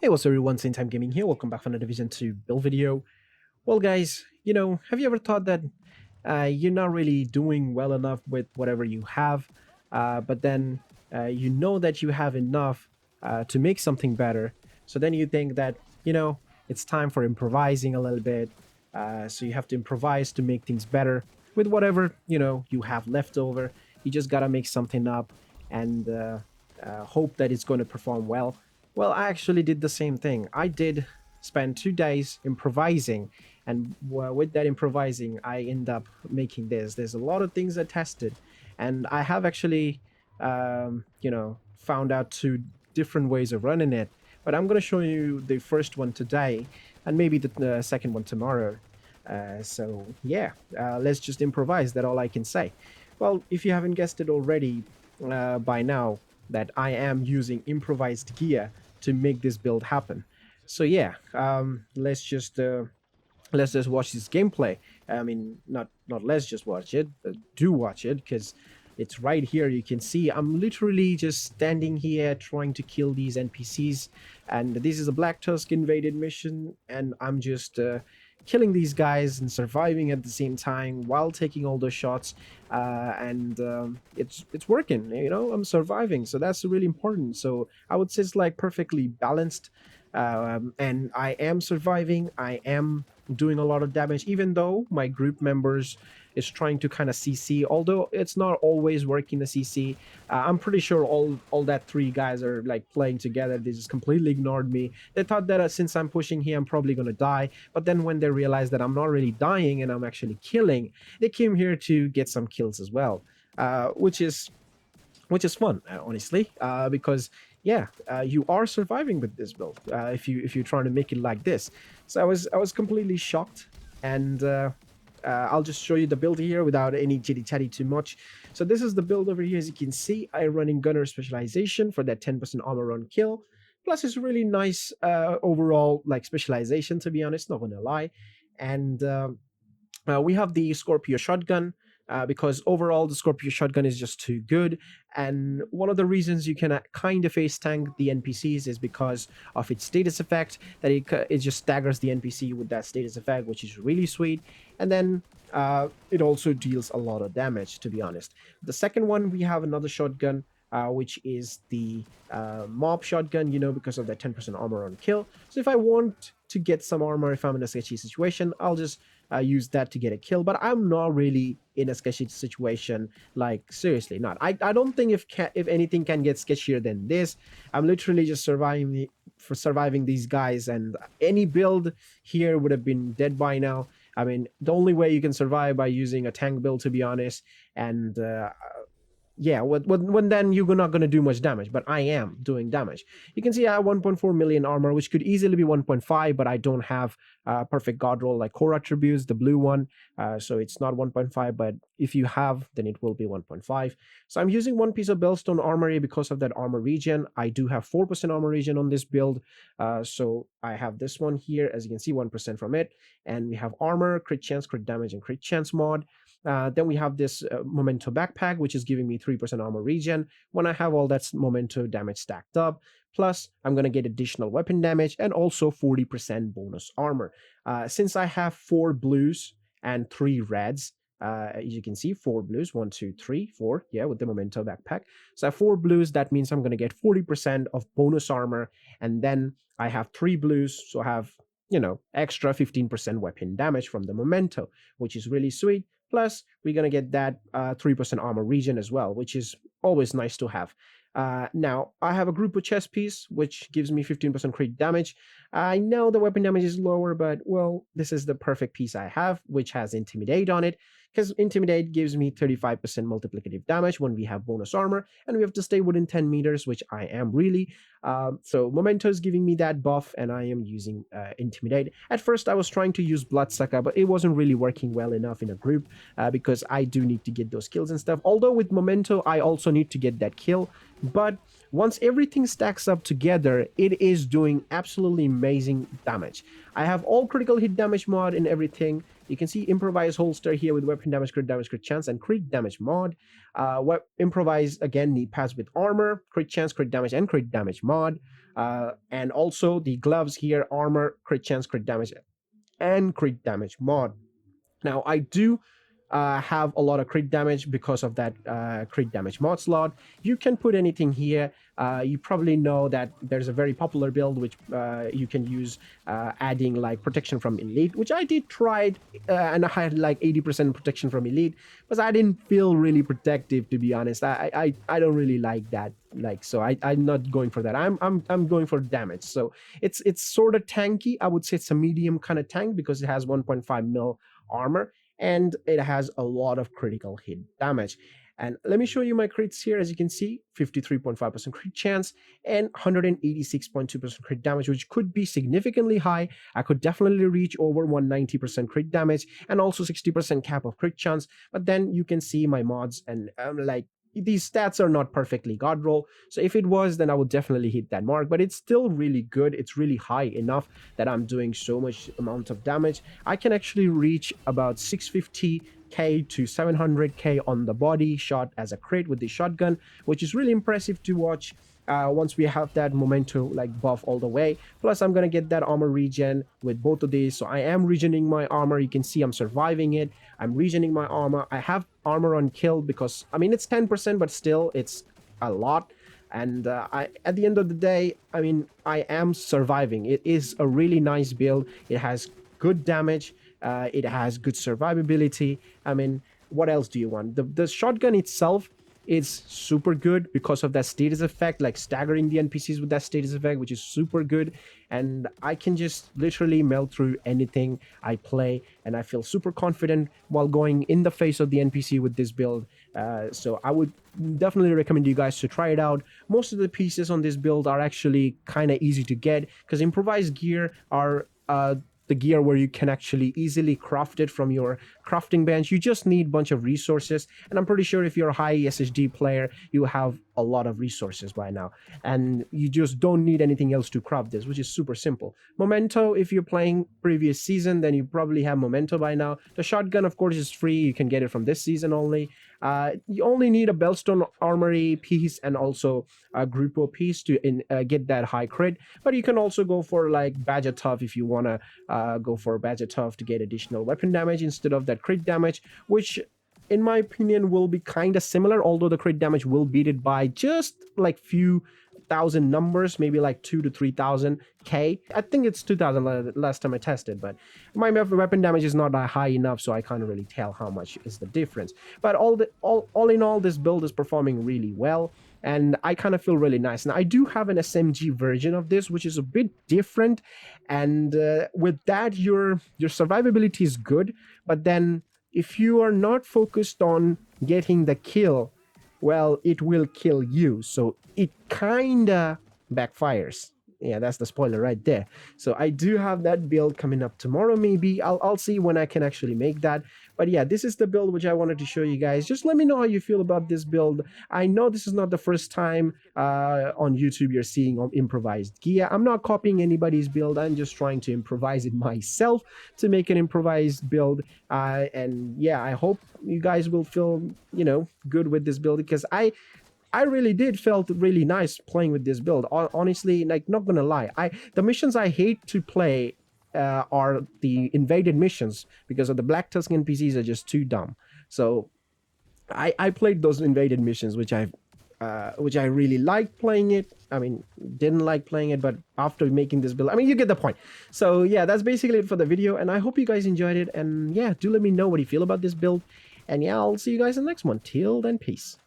Hey, what's up everyone, Same Time Gaming here. Welcome back for another Division 2 build video. Well guys, have you ever thought that you're not really doing well enough with whatever you have, but then you know that you have enough to make something better. So then you think that, it's time for improvising a little bit. So you have to improvise to make things better with whatever, you have left over. You just gotta make something up and hope that it's going to perform well. Well, I actually did the same thing. I did spend 2 days improvising, and with that improvising, I end up making this. There's a lot of things I tested, and I have actually, found out two different ways of running it. But I'm going to show you the first one today, and maybe the second one tomorrow. So yeah, let's just improvise. That's all I can say. Well, if you haven't guessed it already by now, that I am using improvised gear to make this build happen. So yeah, let's just watch this gameplay. I mean, not let's just watch it, do watch it, because it's right here. You can see I'm literally just standing here trying to kill these NPCs, and this is a Black Tusk invaded mission, and I'm just killing these guys and surviving at the same time while taking all those shots, and it's working. I'm surviving, so that's really important. So I would say it's like perfectly balanced, and I am surviving. I am doing a lot of damage, even though my group members is trying to kind of CC, although it's not always working the CC. I'm pretty sure all that three guys are like playing together. They just completely ignored me. They thought that since I'm pushing here, I'm probably gonna die. But then when they realized that I'm not really dying and I'm actually killing, they came here to get some kills as well, which is fun, honestly, because yeah, you are surviving with this build if you're trying to make it like this. So I was completely shocked, and I'll just show you the build here without any chitty chatty too much. So this is the build over here. As you can see, I running gunner specialization for that 10% armor on kill. Plus, it's really nice overall like specialization, to be honest, not gonna lie. And we have the Scorpio shotgun, because overall the Scorpio shotgun is just too good. And one of the reasons you can kind of face tank the NPCs is because of its status effect, that it just staggers the NPC with that status effect, which is really sweet. And then it also deals a lot of damage, to be honest. The second one, we have another shotgun, which is the mob shotgun, because of that 10% armor on kill. So if I want to get some armor, if I'm in a sketchy situation, I'll just use that to get a kill. But I'm not really in a sketchy situation, like seriously not. I don't think if anything can get sketchier than this. I'm literally just surviving these guys, and any build here would have been dead by now. I mean, the only way you can survive by using a tank build, to be honest. And yeah, when then you're not going to do much damage, but I am doing damage. You can see I have 1.4 million armor, which could easily be 1.5, but I don't have perfect god roll like core attributes, the blue one, so it's not 1.5, but if you have, then it will be 1.5. So I'm using one piece of Bellstone Armory because of that armor regen. I do have 4% armor regen on this build, so I have this one here, as you can see, 1% from it, and we have armor, crit chance, crit damage, and crit chance mod. Then we have this Memento backpack, which is giving me 3% armor regen when I have all that Memento damage stacked up. Plus, I'm going to get additional weapon damage and also 40% bonus armor. Since I have 4 blues and 3 reds, as you can see, 4 blues, 1, 2, 3, 4, yeah, with the Memento backpack. So I have 4 blues, that means I'm going to get 40% of bonus armor, and then I have 3 blues, so I have, extra 15% weapon damage from the Memento, which is really sweet. Plus, we're going to get that 3% armor regen as well, which is always nice to have. Now, I have a group of chest piece, which gives me 15% crit damage. I know the weapon damage is lower, but, well, this is the perfect piece I have, which has Intimidate on it, because Intimidate gives me 35% multiplicative damage when we have bonus armor, and we have to stay within 10 meters, which I am really. So Memento is giving me that buff, and I am using Intimidate. At first, I was trying to use Bloodsucker, but it wasn't really working well enough in a group, because I do need to get those kills and stuff. Although with Memento, I also need to get that kill. But once everything stacks up together, it is doing absolutely amazing damage. I have all critical hit damage mod and everything, You can see improvise holster here with weapon damage, crit chance, and crit damage mod. Improvise again knee pads with armor, crit chance, crit damage, and crit damage mod. And also the gloves here, armor, crit chance, crit damage, and crit damage mod. Now I do have a lot of crit damage because of that crit damage mod slot. You can put anything here. You probably know that there's a very popular build which you can use adding like protection from elite, which I did try and I had like 80% protection from elite, but I didn't feel really protective, to be honest. I don't really like that. Like, so I'm not going for that. I'm going for damage. So it's sort of tanky. I would say it's a medium kind of tank because it has 1.5 mil armor and it has a lot of critical hit damage. And let me show you my crits here. As you can see, 53.5% crit chance and 186.2% crit damage, which could be significantly high. I could definitely reach over 190% crit damage and also 60% cap of crit chance. But then you can see my mods and like, these stats are not perfectly god roll, so if it was, then I would definitely hit that mark, but it's still really good. It's really high enough that I'm doing so much amount of damage. I can actually reach about 650k to 700k on the body shot as a crit with the shotgun, which is really impressive to watch. Once we have that memento like buff all the way, plus I'm gonna get that armor regen with both of these, so I am regening my armor. You can see I'm surviving it. I'm regening my armor. I have armor on kill because I mean it's 10%, but still it's a lot. And at the end of the day, I mean, I am surviving. It is a really nice build. It has good damage. It has good survivability. I mean, what else do you want? The shotgun itself, it's super good because of that status effect, like staggering the NPCs with that status effect, which is super good. And I can just literally melt through anything I play, and I feel super confident while going in the face of the NPC with this build. So I would definitely recommend you guys to try it out. Most of the pieces on this build are actually kind of easy to get because improvised gear are the gear where you can actually easily craft it from your crafting bench. You just need a bunch of resources, and I'm pretty sure if you're a high SSD player, you have a lot of resources by now, and you just don't need anything else to craft this, which is super simple. Memento, if you're playing previous season, then you probably have Memento by now. The shotgun, of course, is free. You can get it from this season only. You only need a Bellstone Armory piece and also a Grupo piece to get that high crit, but you can also go for like Badger Tough if you want to go for Badger Tough to get additional weapon damage instead of that crit damage, which in my opinion will be kind of similar, although the crit damage will beat it by just like few thousand numbers, maybe like 2 to 3,000 K. I think it's 2,000 last time I tested, but my weapon damage is not high enough, so I can't really tell how much is the difference. But all in all, this build is performing really well, and I kind of feel really nice. Now I do have an SMG version of this, which is a bit different, and with that your survivability is good, but then if you are not focused on getting the kill, well, it will kill you. So it kinda backfires. Yeah, that's the spoiler right there. So I do have that build coming up tomorrow. Maybe I'll see when I can actually make that. But yeah, this is the build which I wanted to show you guys. Just let me know how you feel about this build. I know this is not the first time on YouTube you're seeing improvised gear. I'm not copying anybody's build. I'm just trying to improvise it myself to make an improvised build. And yeah, I hope you guys will feel, you know, good with this build, because I really did felt really nice playing with this build. Honestly, like, not gonna lie, the missions I hate to play are the invaded missions, because of the Black Tusk NPCs are just too dumb. So I played those invaded missions, which I really liked playing it. I mean, didn't like playing it, but after making this build, I mean, you get the point. So yeah, that's basically it for the video, and I hope you guys enjoyed it. And yeah, do let me know what you feel about this build. And yeah, I'll see you guys in the next one. Till then, peace.